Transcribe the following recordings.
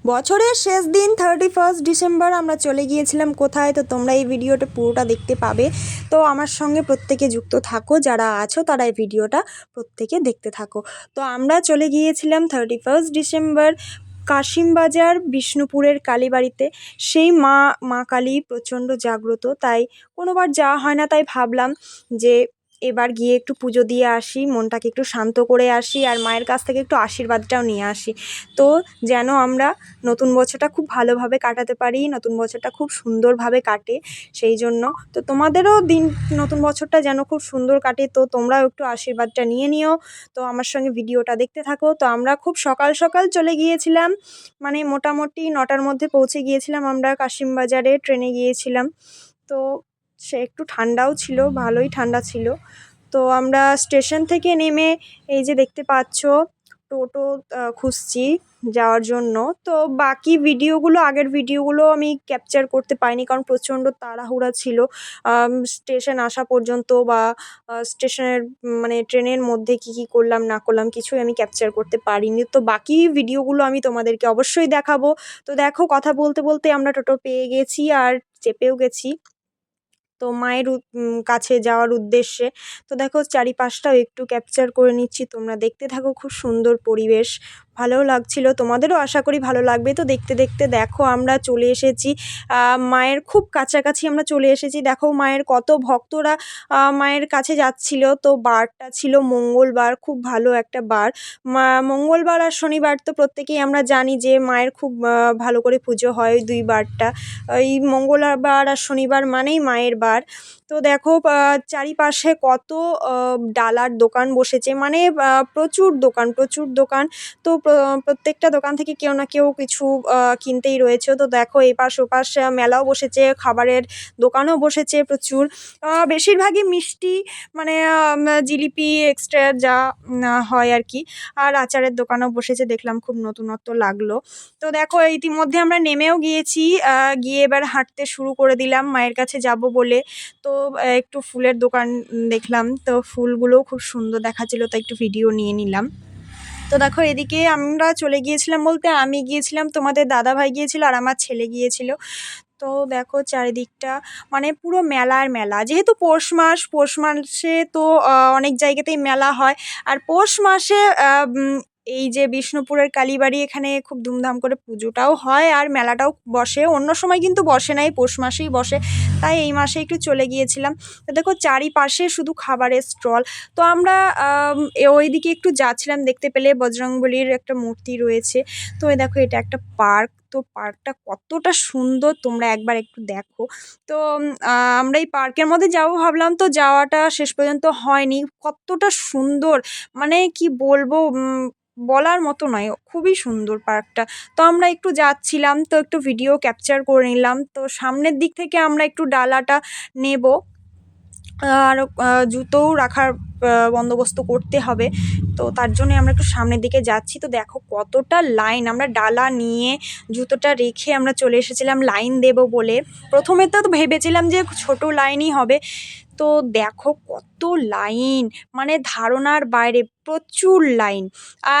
বছরের শেষ দিন 31 ডিসেম্বর আমরা চলে গিয়েছিলাম কোথায়, তো তোমরা এই ভিডিওটা পুরোটা দেখতে পাবে। তো আমার সঙ্গে প্রত্যেকে যুক্ত থাকো, যারা আছো তারা এই ভিডিওটা প্রত্যেকে দেখতে থাকো। তো আমরা চলে গিয়েছিলাম 31 ডিসেম্বর কাশিমবাজার বিষ্ণুপুরের কালীবাড়িতে। সেই মা কালী প্রচণ্ড জাগ্রত, তাই কোনোবার যাওয়া হয় না, তাই ভাবলাম যে এবার গিয়ে একটু পুজো দিয়ে আসি, মনটাকে একটু শান্ত করে আসি, আর মায়ের কাছ থেকে একটু আশীর্বাদটাও নিয়ে আসি। তো যেন আমরা নতুন বছরটা খুব ভালোভাবে কাটাতে পারি, নতুন বছরটা খুব সুন্দরভাবে কাটে, সেই জন্য। তো তোমাদেরও নতুন বছরটা যেন খুব সুন্দর কাটে, তো তোমরাও একটু আশীর্বাদটা নিয়ে নিও। তো আমার সঙ্গে ভিডিওটা দেখতে থাকো। তো আমরা খুব সকাল সকাল চলে গিয়েছিলাম, মানে মোটামুটি 9টার মধ্যে পৌঁছে গিয়েছিলাম আমরা কাশিমবাজারে, ট্রেনে গিয়েছিলাম। তো সে একটু ঠান্ডাও ছিল, ভালোই ঠান্ডা ছিল। তো আমরা স্টেশন থেকে নেমে এই যে দেখতে পাচ্ছ টোটো খুঁজছি যাওয়ার জন্য। তো বাকি ভিডিওগুলো, আগের ভিডিওগুলো আমি ক্যাপচার করতে পারিনি, কারণ প্রচণ্ড তাড়াহুড়া ছিল স্টেশন আসা পর্যন্ত, বা স্টেশনের মানে ট্রেনের মধ্যে কি করলাম না করলাম কিছুই আমি ক্যাপচার করতে পারিনি। তো বাকি ভিডিওগুলো আমি তোমাদেরকে অবশ্যই দেখাবো। তো দেখো, কথা বলতে বলতে আমরা টোটো পেয়ে গেছি আর চেপেও গেছি তো মায়ের কাছে যাওয়ার উদ্দেশ্যে। তো দেখো, চারিপাশটাও একটু ক্যাপচার করে নিচ্ছি, তোমরা দেখতে থাকো। খুব সুন্দর পরিবেশ, ভালোও লাগছিল, তোমাদেরও আশা করি ভালো লাগবে। তো দেখতে দেখতে দেখো আমরা চলে এসেছি মায়ের খুব কাছাকাছি, আমরা চলে এসেছি। দেখো মায়ের কত ভক্তরা মায়ের কাছে যাচ্ছিল। তো বারটা ছিল মঙ্গলবার, খুব ভালো একটা বার। মঙ্গলবার আর শনিবার তো প্রত্যেকেই আমরা জানি যে মায়ের খুব ভালো করে পুজো হয়, ওই দুই বারটা। এই মঙ্গলবার আর শনিবার মানেই মায়ের বার। তো দেখো চারিপাশে কত ডালার দোকান বসেছে, মানে প্রচুর দোকান, প্রচুর দোকান। তো প্রত্যেকটা দোকান থেকে কেউ না কেউ কিছু কিনতেই রয়েছে। তো দেখো এপাশ ওপাশ মেলাও বসেছে, খাবারের দোকানও বসেছে প্রচুর। বেশিরভাগই মিষ্টি, মানে জিলিপি এক্সট্রা যা হয় আর কি। আর আচারের দোকানও বসেছে, দেখলাম খুব নতুনত্ব লাগলো। তো দেখো ইতিমধ্যে আমরা নেমেও গিয়েছি, গিয়ে এবার হাঁটতে শুরু করে দিলাম মায়ের কাছে যাব বলে। তো একটু ফুলের দোকান দেখলাম, তো ফুলগুলোও খুব সুন্দর দেখাচ্ছিল, তাই একটু ভিডিও নিয়ে নিলাম। তো দেখো এদিকে আমরা চলে গিয়েছিলাম বলতে, আমি গিয়েছিলাম, তোমাদের দাদাভাই গিয়েছিল, আর আমার ছেলে গিয়েছিল। তো দেখো চারিদিকটা মানে পুরো মেলার মেলা, যেহেতু পৌষ মাসে তো অনেক জায়গাতেই মেলা হয়। আর পৌষ মাসে এই যে বিষ্ণুপুরের কালীবাড়ি, এখানে খুব ধুমধাম করে পুজোটাও হয় আর মেলাটাও বসে। অন্য সময় কিন্তু বসে না, এই পৌষ মাসেই বসে, তাই এই মাসে একটু চলে গিয়েছিলাম। তো দেখো চারিপাশে শুধু খাবারের স্টল। তো আমরা ওইদিকে একটু যাচ্ছিলাম, দেখতে পেলে বজরংবলীর একটা মূর্তি রয়েছে। তো এই দেখো এটা একটা পার্ক, তো পার্কটা কতটা সুন্দর তোমরা একবার একটু দেখো। তো আমরা এই পার্কের মধ্যে যাবো ভাবলাম, তো যাওয়াটা শেষ পর্যন্ত হয়নি। কতটা সুন্দর, মানে কি বলবো, বলার মতো নয়, খুবই সুন্দর পার্কটা। তো আমরা একটু যাচ্ছিলাম, তো একটু ভিডিও ক্যাপচার করে নিলাম। তো সামনের দিক থেকে আমরা একটু ডালাটা নেব, আর জুতোও রাখার বন্দোবস্ত করতে হবে। তো তার জন্যে আমরা একটু সামনের দিকে যাচ্ছি। তো দেখো কতটা লাইন, আমরা ডালা নিয়ে জুতোটা রেখে আমরা চলে এসেছিলাম লাইন দেব বলে। প্রথমে তো ভেবেছিলাম যে ছোট লাইনই হবে, তো দেখো কত লাইন, মানে ধারণার বাইরে, প্রচুর লাইন।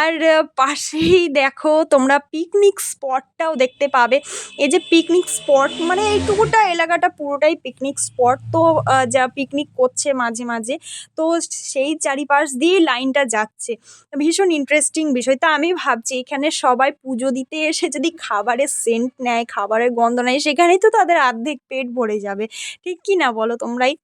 আর পাশেই দেখো তোমরা পিকনিক স্পটটাও দেখতে পাবে। এই যে পিকনিক স্পট, মানে এইটুকুটা এলাকাটা পুরোটাই পিকনিক স্পট। তো যা পিকনিক করছে মাঝে মাঝে, তো সেই চারিপাশ দিয়ে লাইনটা যাচ্ছে। ভীষণ ইন্টারেস্টিং বিষয়। তা আমি ভাবছি এখানে সবাই পুজো দিতে এসে যদি খাবারের সেন্ট নেয়, খাবারের গন্ধ নেয়, সেখানেই তো তাদের অর্ধেক পেট ভরে যাবে, ঠিক কি না বলো তোমরাই?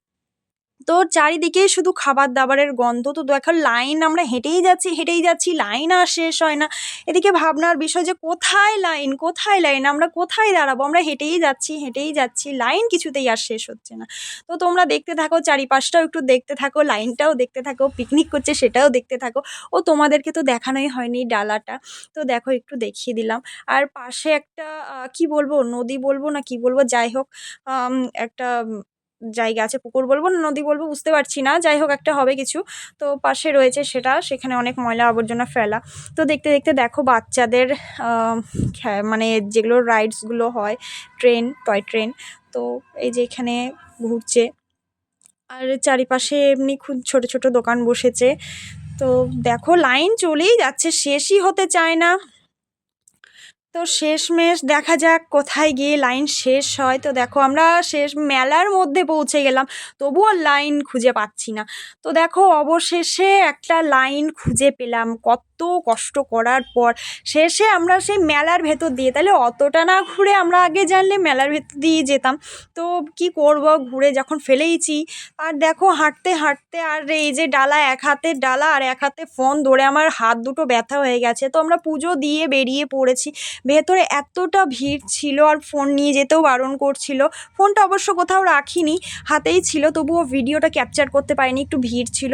তো চারিদিকে শুধু খাবার দাবারের গন্ধ। তো দেখো লাইন, আমরা হেঁটেই যাচ্ছি, লাইন আর শেষ হয় না। এদিকে ভাবনার বিষয় যে কোথায় লাইন, কোথায় লাইন, আমরা কোথায় দাঁড়াবো? আমরা হেঁটেই যাচ্ছি, লাইন কিছুতেই আর শেষ হচ্ছে না। তো তোমরা দেখতে থাকো, চারিপাশটাও একটু দেখতে থাকো, লাইনটাও দেখতে থাকো, পিকনিক করছে সেটাও দেখতে থাকো। ও তোমাদেরকে তো দেখানোই হয়নি ডালাটা, তো দেখো একটু দেখিয়ে দিলাম। আর পাশে একটা কি বলবো, নদী বলবো না কি বলবো, যাই হোক একটা জায়গা আছে, পুকুর বলবো না নদী বলবো বুঝতে পারছি না, যাই হোক একটা হবে কিছু। তো পাশে রয়েছে সেটা, সেখানে অনেক ময়লা আবর্জনা ফেলা। তো দেখতে দেখতে দেখো বাচ্চাদের মানে যেগুলো রাইডসগুলো হয়, টয় ট্রেন, তো এই যে এখানে ঘুরছে। আর চারিপাশে এমনি খুব ছোট ছোট দোকান বসেছে। তো দেখো লাইন চলেই যাচ্ছে, শেষই হতে চায় না। তো শেষমেশ দেখা যাক কোথায় গিয়ে লাইন শেষ হয়। তো দেখো আমরা শেষ মেলার মধ্যে পৌঁছে গেলাম, তবুও লাইন খুঁজে পাচ্ছি না। তো দেখো অবশেষে একটা লাইন খুঁজে পেলাম, কত কষ্ট করার পর শেষে আমরা সেই মেলার ভেতর দিয়ে, তাহলে অতটা না ঘুরে আমরা আগে জানলে মেলার ভেতর দিয়ে যেতাম। তো কি করব, ঘুরে যখন ফেলেইছি, আর দেখো হাঁটতে হাঁটতে আর এই যে ডালা, এক হাতে ডালা আর এক হাতে ফোন ধরে আমার হাত দুটো ব্যথা হয়ে গেছে। তো আমরা পুজো দিয়ে বেরিয়ে পড়েছি। ভেতরে এতটা ভিড় ছিল আর ফোন নিয়ে যেতেও বারণ করছিল। ফোনটা অবশ্য কোথাও রাখিনি, হাতেই ছিল, তবুও ভিডিওটা ক্যাপচার করতে পারিনি, একটু ভিড় ছিল।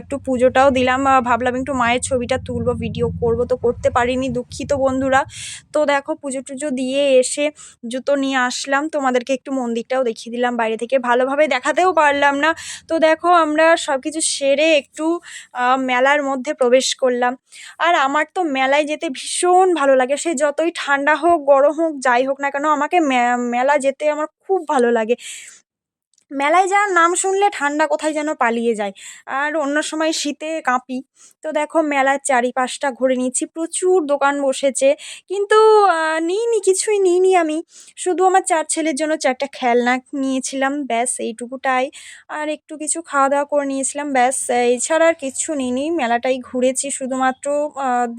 একটু পুজোটাও দিলাম, ভাবলাম একটু মায়ের ছবিটা তুলবো, ভিডিও করব, তো করতে পারিনি, দুঃখিত বন্ধুরা। তো দেখো পুজো টুজো দিয়ে এসে জুতো নিয়ে আসলাম, তোমাদেরকে একটু মন্দিরটাও দেখিয়ে দিলাম বাইরে থেকে, ভালোভাবে দেখাতেও পারলাম না। তো দেখো আমরা সব কিছু সেরে একটু মেলার মধ্যে প্রবেশ করলাম। আর আমার তো মেলায় যেতে ভীষণ ভালো লাগে, সে যতই ঠান্ডা হোক, গরম হোক, যাই হোক না কেন, আমাকে মেলা যেতে আমার খুব ভালো লাগে। মেলায় যাওয়ার নাম শুনলে ঠান্ডা কোথায় যেন পালিয়ে যায়, আর অন্য সময় শীতে কাঁপি। তো দেখো মেলার চারিপাশটা ঘুরে নিচ্ছি, প্রচুর দোকান বসেছে, কিন্তু নিইনি, কিছুই নিইনি আমি। শুধু আমার 4 ছেলের জন্য 4টা খেলনা নিয়েছিলাম, ব্যাস এইটুকুটাই। আর একটু কিছু খাওয়া দাওয়া করে নিয়েছিলাম, ব্যাস। এছাড়া আর কিচ্ছু নিইনি, মেলাটাই ঘুরেছি শুধুমাত্র,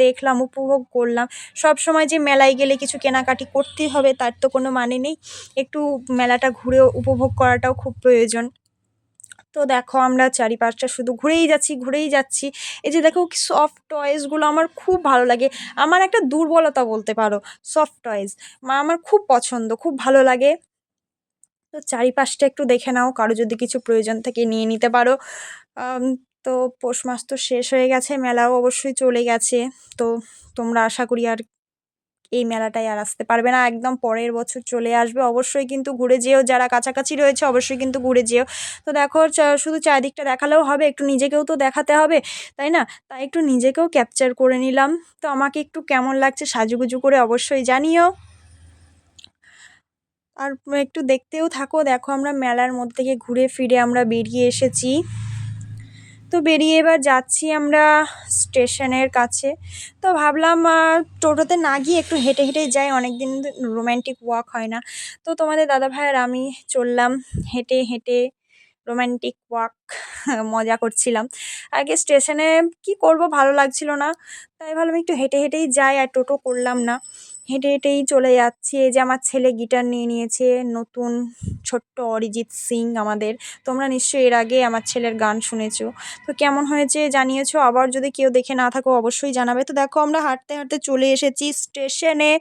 দেখলাম, উপভোগ করলাম। সব সময় যে মেলায় গেলে কিছু কেনাকাটি করতেই হবে তার তো কোনো মানে নেই, একটু মেলাটা ঘুরে উপভোগ করাটাও খুব প্রয়োজন। তো দেখো আমরা চারিপাশটা শুধু ঘুরেই যাচ্ছি, ঘুরেই যাচ্ছি। এই যে দেখো সফট টয়েসগুলো আমার খুব ভালো লাগে, আমার একটা দুর্বলতা বলতে পারো, সফট টয়েস আমার খুব পছন্দ, খুব ভালো লাগে। তো চারিপাশটা একটু দেখে নাও, কারো যদি কিছু প্রয়োজন থাকে নিয়ে নিতে পারো। আম, তো পৌষ মাস তো শেষ হয়ে গেছে, মেলাও অবশ্যই চলে গেছে। তো তোমরা আশা করি আর এই মেলাটায় আর আসতে পারবে না, একদম পরের বছর চলে আসবে। অবশ্যই কিন্তু ঘুরে যেও, যারা কাছাকাছি রয়েছে অবশ্যই কিন্তু ঘুরে যেও। তো দেখো শুধু চারিদিকটা দেখালেও হবে, একটু নিজেকেও তো দেখাতে হবে, তাই না? তাই একটু নিজেকেও ক্যাপচার করে নিলাম। তো আমাকে একটু কেমন লাগছে সাজুগুজু করে অবশ্যই জানিও। আর একটু দেখতেও থাকো। দেখো আমরা মেলার মধ্যে থেকে ঘুরে ফিরে আমরা বেরিয়ে এসেছি। তো বেরিয়ে এবার যাচ্ছি আমরা স্টেশনের কাছে। তো ভাবলাম টোটোতে না গিয়ে একটু হেঁটে হেঁটেই যাই, অনেক দিন রোম্যান্টিক ওয়াক হয় না। তো তোমাদের দাদাভাই আর আমি চললাম হেঁটে হেঁটে রোম্যান্টিক ওয়াক, মজা করছিলাম। আগে স্টেশনে কি করব, ভালো লাগছিল না, তাই ভাবলাম একটু হেঁটে হেঁটেই যাই, আর টোটো করলাম না, হেঁটে হেঁটেই চলে যাচ্ছি। এই যে আমার ছেলে গিটার নিয়ে নিয়েছে, নতুন ছোট্ট অরিজিৎ সিং আমাদের। তোমরা নিশ্চয়ই এর আগে আমার ছেলের গান শুনেছো, তো কেমন হয়েছে জানিয়েছো, আবার যদি কেউ দেখে না থাকো অবশ্যই জানাবে। তো দেখো আমরা হাঁটতে হাঁটতে চলে এসেছি স্টেশনে।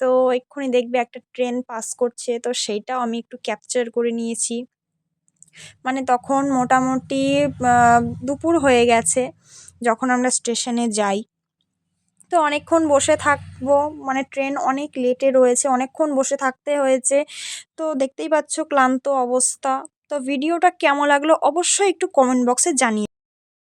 তো এক্ষুনি দেখবে একটা ট্রেন পাস করছে, তো সেইটাও আমি একটু ক্যাপচার করে নিয়েছি। মানে তখন মোটামুটি দুপুর হয়ে গেছে যখন আমরা স্টেশনে যাই। তো অনেকক্ষণ বসে থাকবো, মানে ট্রেন অনেক লেটে রয়েছে, অনেকক্ষণ বসে থাকতে হয়েছে। তো দেখতেই পাচ্ছ ক্লান্ত অবস্থা। তো ভিডিওটা কেমন লাগলো অবশ্যই একটু কমেন্ট বক্সে জানিয়ে